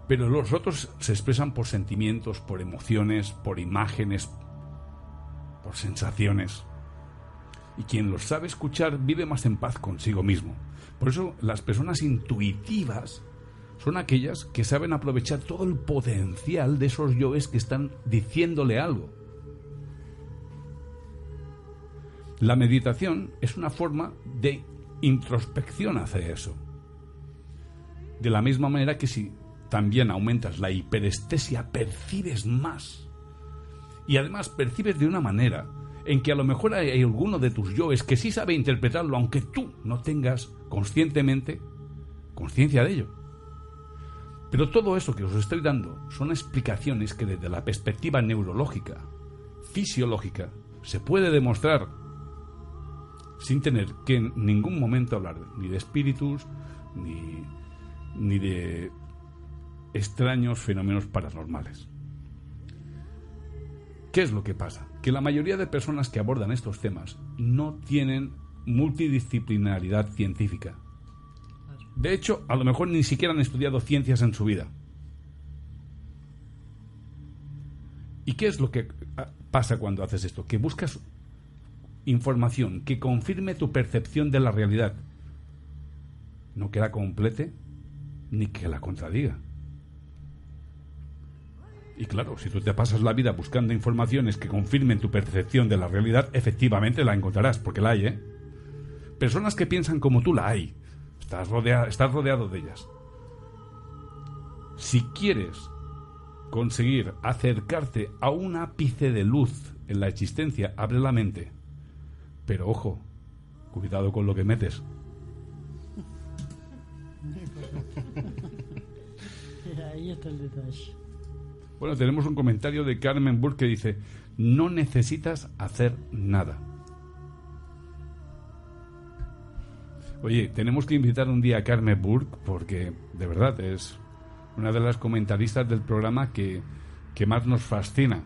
Pero los otros se expresan por sentimientos, por emociones, por imágenes, por sensaciones. Y quien los sabe escuchar vive más en paz consigo mismo. Por eso las personas intuitivas son aquellas que saben aprovechar todo el potencial de esos yoes que están diciéndole algo. La meditación es una forma de introspección hacia eso. De la misma manera que si también aumentas la hiperestesia, percibes más. Y además percibes de una manera en que a lo mejor hay alguno de tus yoes que sí sabe interpretarlo, aunque tú no tengas conscientemente conciencia de ello. Pero todo eso que os estoy dando son explicaciones que desde la perspectiva neurológica, fisiológica, se puede demostrar sin tener que en ningún momento hablar ni de espíritus ni de extraños fenómenos paranormales. ¿Qué es lo que pasa? Que la mayoría de personas que abordan estos temas no tienen multidisciplinaridad científica. De hecho, a lo mejor ni siquiera han estudiado ciencias en su vida. ¿Y qué es lo que pasa cuando haces esto? Que buscas información que confirme tu percepción de la realidad, no que la complete ni que la contradiga. Y claro, si tú te pasas la vida buscando informaciones que confirmen tu percepción de la realidad, efectivamente la encontrarás, porque la hay, ¿eh? Personas que piensan como tú, la hay. Estás rodeado de ellas. Si quieres conseguir acercarte a un ápice de luz en la existencia, abre la mente. Pero ojo, cuidado con lo que metes. Ahí está el detalle. Bueno, tenemos un comentario de Carmen Burke que dice: no necesitas hacer nada. Oye, tenemos que invitar un día a Carmen Burke porque, de verdad, es una de las comentaristas del programa que más nos fascina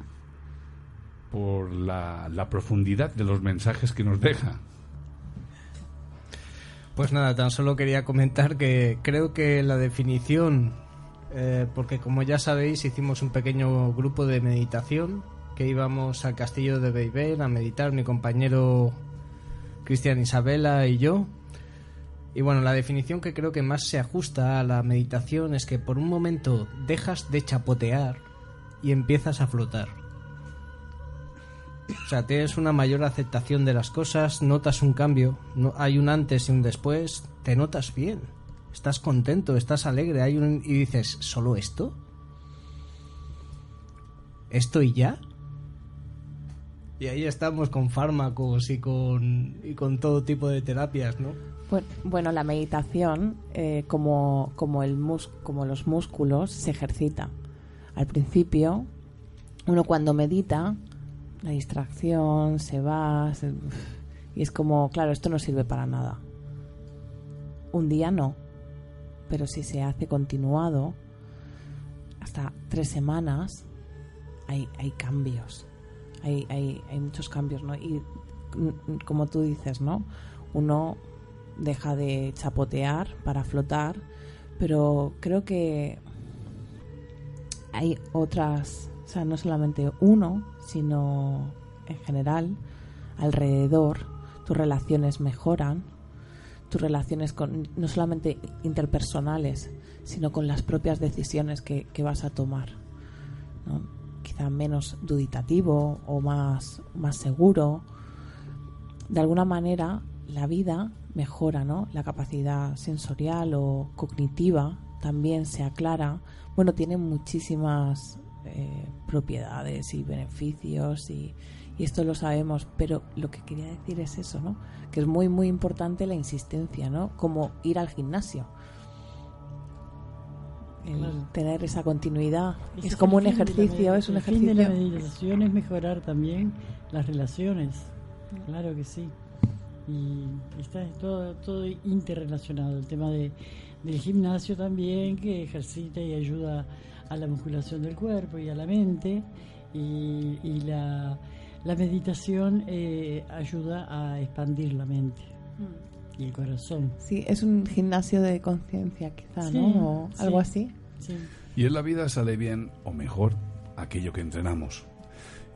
por la profundidad de los mensajes que nos deja. Pues nada, tan solo quería comentar que creo que la definición porque como ya sabéis hicimos un pequeño grupo de meditación que íbamos al castillo de Beibel a meditar, mi compañero Cristian Isabela y yo. Y bueno, la definición que creo que más se ajusta a la meditación es que por un momento dejas de chapotear y empiezas a flotar. O sea, tienes una mayor aceptación de las cosas, notas un cambio, hay un antes y un después, te notas bien, estás contento, estás alegre, y dices, ¿solo esto? ¿Esto y ya? Y ahí estamos con fármacos y con todo tipo de terapias, ¿no? Bueno, la meditación, como los músculos, se ejercita. Al principio, uno cuando medita, la distracción se va, y es como, claro, esto no sirve para nada. Un día no, pero si se hace continuado, hasta 3 semanas, hay cambios. Hay muchos cambios, ¿no? Y como tú dices, ¿no? Uno deja de chapotear para flotar, pero creo que hay otras, o sea, no solamente uno, sino en general, alrededor, tus relaciones mejoran, tus relaciones no solamente interpersonales, sino con las propias decisiones que vas a tomar, ¿no? Quizá menos duditativo o más seguro. De alguna manera la vida mejora, ¿no? La capacidad sensorial o cognitiva también se aclara. Bueno, tiene muchísimas propiedades y beneficios y esto lo sabemos, pero lo que quería decir es eso, ¿no? Que es muy muy importante la insistencia, ¿no? Como ir al gimnasio. Tener esa continuidad es como un ejercicio, es un ejercicio. El fin de la meditación es mejorar también las relaciones, claro que sí. Y está todo interrelacionado. El tema del gimnasio también, que ejercita y ayuda a la musculación del cuerpo y a la mente, y la meditación ayuda a expandir la mente y el corazón. Sí, es un gimnasio de conciencia quizá, sí, ¿no? O algo así. Sí. Y en la vida sale bien o mejor aquello que entrenamos.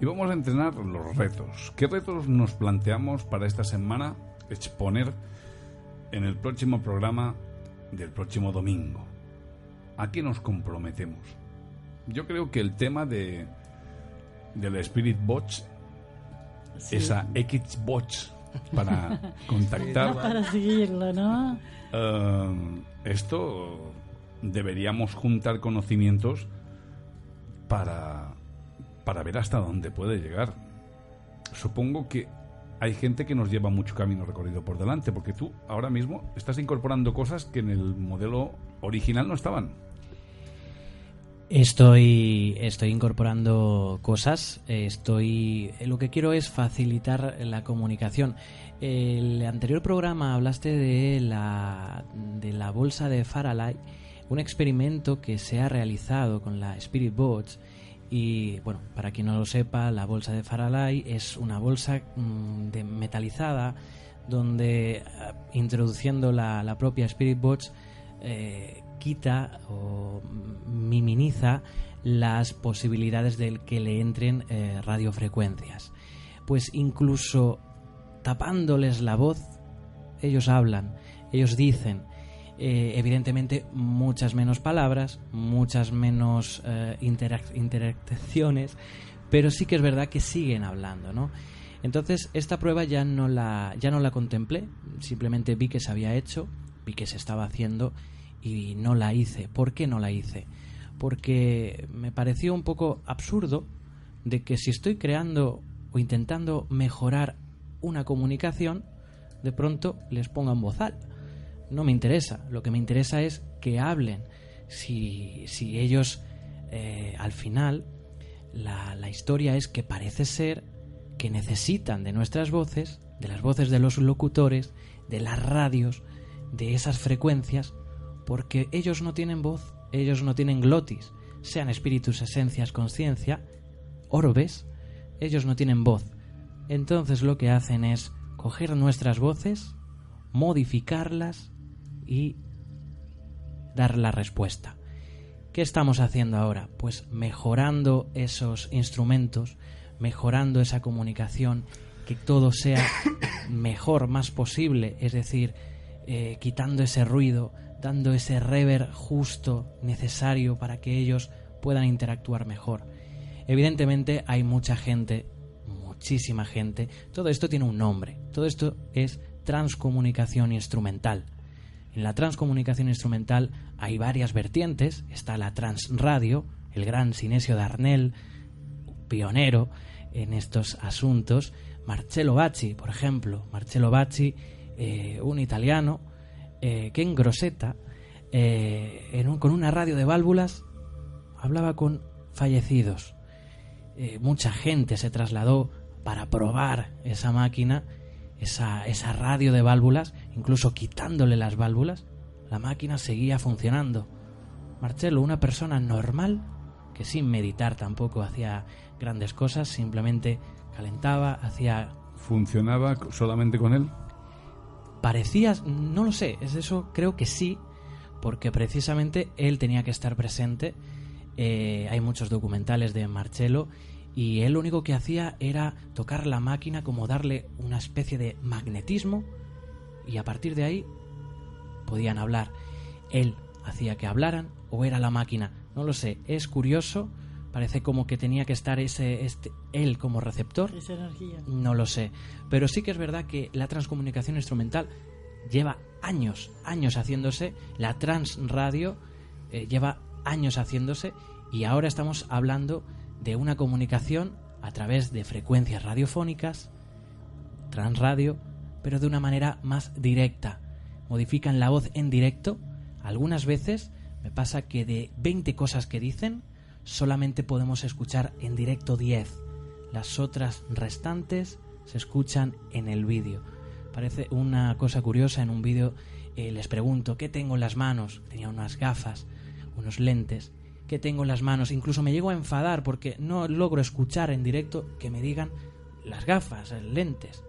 Y vamos a entrenar los retos. ¿Qué retos nos planteamos para esta semana exponer en el próximo programa del próximo domingo? ¿A qué nos comprometemos? Yo creo que el tema del Spirit Box, sí, esa X-Box para contactar, para seguirla, ¿no? Esto deberíamos juntar conocimientos para ver hasta dónde puede llegar. Supongo que hay gente que nos lleva mucho camino recorrido por delante, porque tú ahora mismo estás incorporando cosas que en el modelo original no estaban. Estoy incorporando cosas, lo que quiero es facilitar la comunicación. El anterior programa hablaste de la bolsa de Faraday, un experimento que se ha realizado con la Spirit Box. Y bueno, para quien no lo sepa, la bolsa de Faraday es una bolsa metalizada donde introduciendo la propia Spirit Box quita o minimiza las posibilidades de que le entren radiofrecuencias. Pues incluso tapándoles la voz, ellos hablan, ellos dicen, evidentemente muchas menos palabras, muchas menos interacciones, pero sí que es verdad que siguen hablando, ¿no? Entonces esta prueba ya no la contemplé, simplemente vi que se había hecho, vi que se estaba haciendo y no la hice. ¿Por qué no la hice? Porque me pareció un poco absurdo de que si estoy creando o intentando mejorar una comunicación, de pronto les ponga un bozal. No me interesa, lo que me interesa es que hablen. Si ellos al final la historia es que parece ser que necesitan de nuestras voces, de las voces de los locutores, de las radios, de esas frecuencias, porque ellos no tienen voz, ellos no tienen glotis, sean espíritus, esencias, conciencia, orbes, ellos no tienen voz. Entonces lo que hacen es coger nuestras voces, modificarlas y dar la respuesta. ¿Qué estamos haciendo ahora? Pues mejorando esos instrumentos, mejorando esa comunicación, que todo sea mejor, más posible, es decir, quitando ese ruido, dando ese reverb justo, necesario para que ellos puedan interactuar mejor. Evidentemente hay mucha gente, muchísima gente, todo esto tiene un nombre, todo esto es transcomunicación instrumental. En la transcomunicación instrumental hay varias vertientes, está la transradio, el gran Sinesio Darnell, pionero en estos asuntos, Marcello Bacci, por ejemplo, Marcello Bacci, un italiano, que en Grosseto, con una radio de válvulas, hablaba con fallecidos. Mucha gente se trasladó para probar esa máquina, esa radio de válvulas, incluso quitándole las válvulas, la máquina seguía funcionando. Marcello, una persona normal, que sin meditar tampoco hacía grandes cosas, simplemente calentaba, hacía... ¿Funcionaba solamente con él? Parecía, no lo sé, es eso, creo que sí, porque precisamente él tenía que estar presente. Hay muchos documentales de Marcello y él lo único que hacía era tocar la máquina, como darle una especie de magnetismo, y a partir de ahí podían hablar. Él hacía que hablaran o era la máquina, no lo sé, es curioso, parece como que tenía que estar él como receptor, esa energía. No lo sé, pero sí que es verdad que la transcomunicación instrumental lleva años haciéndose, la transradio lleva años haciéndose, y ahora estamos hablando de una comunicación a través de frecuencias radiofónicas, transradio, pero de una manera más directa. Modifican la voz en directo. Algunas veces me pasa que de 20 cosas que dicen, solamente podemos escuchar en directo 10. Las otras restantes se escuchan en el vídeo. Parece una cosa curiosa. En un vídeo les pregunto ¿qué tengo en las manos? Tenía unas gafas, unos lentes. ¿Qué tengo en las manos? Incluso me llego a enfadar porque no logro escuchar en directo que me digan las gafas, lentes.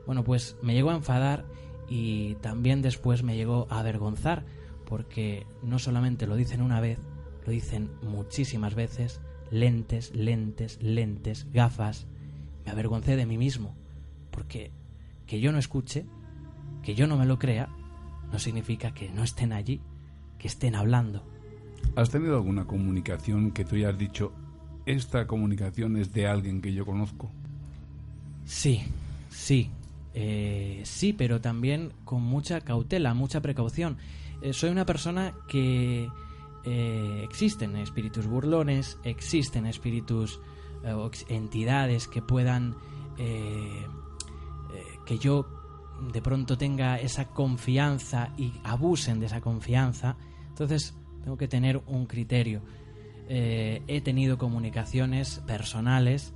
Bueno, pues me llego a enfadar y también después me llego a avergonzar, porque no solamente lo dicen una vez, lo dicen muchísimas veces. Lentes, lentes, lentes, gafas. Me avergoncé de mí mismo, porque que yo no escuche, que yo no me lo crea, no significa que no estén allí, que estén hablando. ¿Has tenido alguna comunicación que tú hayas dicho, esta comunicación es de alguien que yo conozco? Sí, pero también con mucha cautela, mucha precaución. Soy una persona que existen espíritus burlones, existen espíritus o entidades que puedan que yo de pronto tenga esa confianza y abusen de esa confianza. Entonces tengo que tener un criterio. He tenido comunicaciones personales,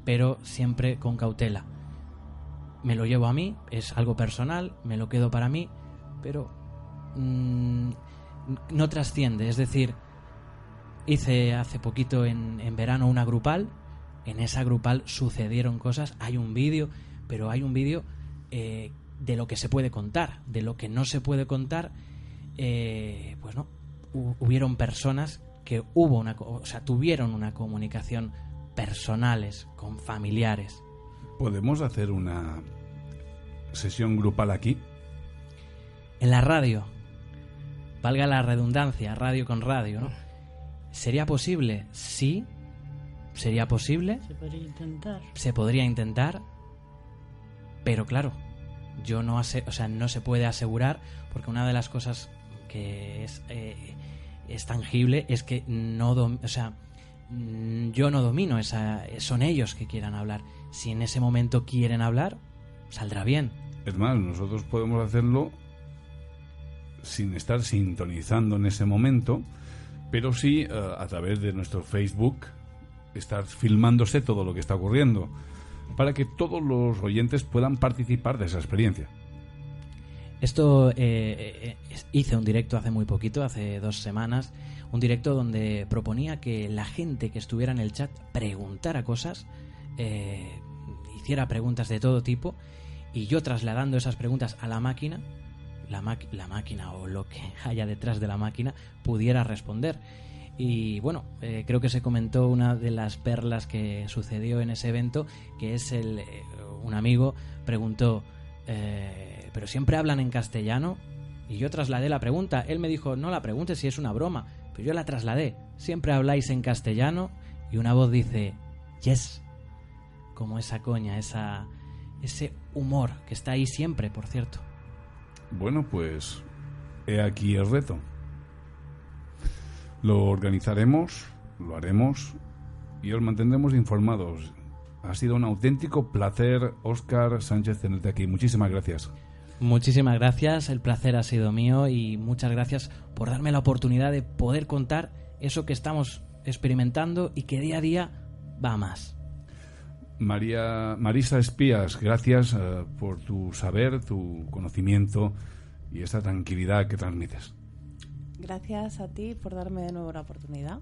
pero siempre con cautela. Me lo llevo a mí, es algo personal, me lo quedo para mí, pero no trasciende. Es decir, hice hace poquito en verano una grupal. En esa grupal sucedieron cosas. Hay un vídeo, pero hay un vídeo de lo que se puede contar. De lo que no se puede contar, pues no. Hubieron personas que tuvieron una comunicación personales con familiares. ¿Podemos hacer una sesión grupal aquí? En la radio, valga la redundancia, radio con radio, ¿no? ¿Sería posible? Sí, sería posible. Se podría intentar. Se podría intentar, pero claro, yo no se puede asegurar, porque una de las cosas que es tangible es que yo no domino son ellos que quieran hablar. Si en ese momento quieren hablar, saldrá bien. Es más, nosotros podemos hacerlo sin estar sintonizando en ese momento, pero sí a través de nuestro Facebook estar filmándose todo lo que está ocurriendo, para que todos los oyentes puedan participar de esa experiencia. Esto hice un directo hace muy poquito, hace 2 semanas, un directo donde proponía que la gente que estuviera en el chat preguntara cosas, hiciera preguntas de todo tipo, y yo trasladando esas preguntas a la máquina, la máquina o lo que haya detrás de la máquina pudiera responder. Y bueno, creo que se comentó una de las perlas que sucedió en ese evento, que es un amigo preguntó, ¿pero siempre hablan en castellano? Y yo trasladé la pregunta. Él me dijo, no la preguntes si es una broma. Pero yo la trasladé. ¿Siempre habláis en castellano? Y una voz dice, yes. Como esa coña, ese humor que está ahí siempre, por cierto. Bueno, pues he aquí el reto. Lo organizaremos, lo haremos y os mantendremos informados. Ha sido un auténtico placer, Óscar Sánchez, tenerte aquí. Muchísimas gracias. Muchísimas gracias, el placer ha sido mío y muchas gracias por darme la oportunidad de poder contar eso que estamos experimentando y que día a día va a más. Marisa Espías, gracias por tu saber, tu conocimiento y esa tranquilidad que transmites. Gracias a ti por darme de nuevo la oportunidad.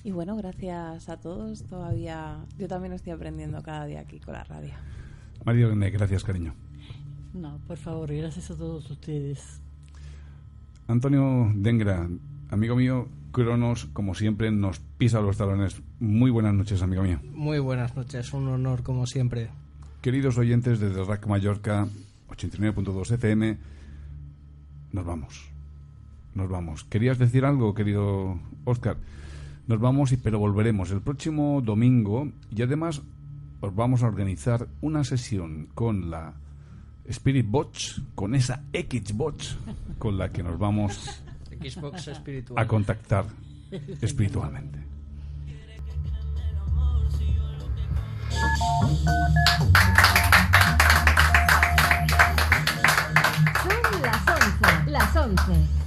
Y bueno, gracias a todos. Todavía yo también estoy aprendiendo cada día aquí con la radio. María René, gracias, cariño. No, por favor, gracias a todos ustedes. Antonio Dengra, amigo mío, Cronos, como siempre, nos pisa los talones. Muy buenas noches, amigo mío. Muy buenas noches, un honor como siempre. Queridos oyentes desde RAC Mallorca, 89.2 FM, nos vamos. ¿Querías decir algo, querido Óscar? Nos vamos, pero volveremos el próximo domingo y además os vamos a organizar una sesión con la Spirit Box, con esa Xbox con la que nos vamos Xbox espiritual. a contactar espiritualmente. Son las 11.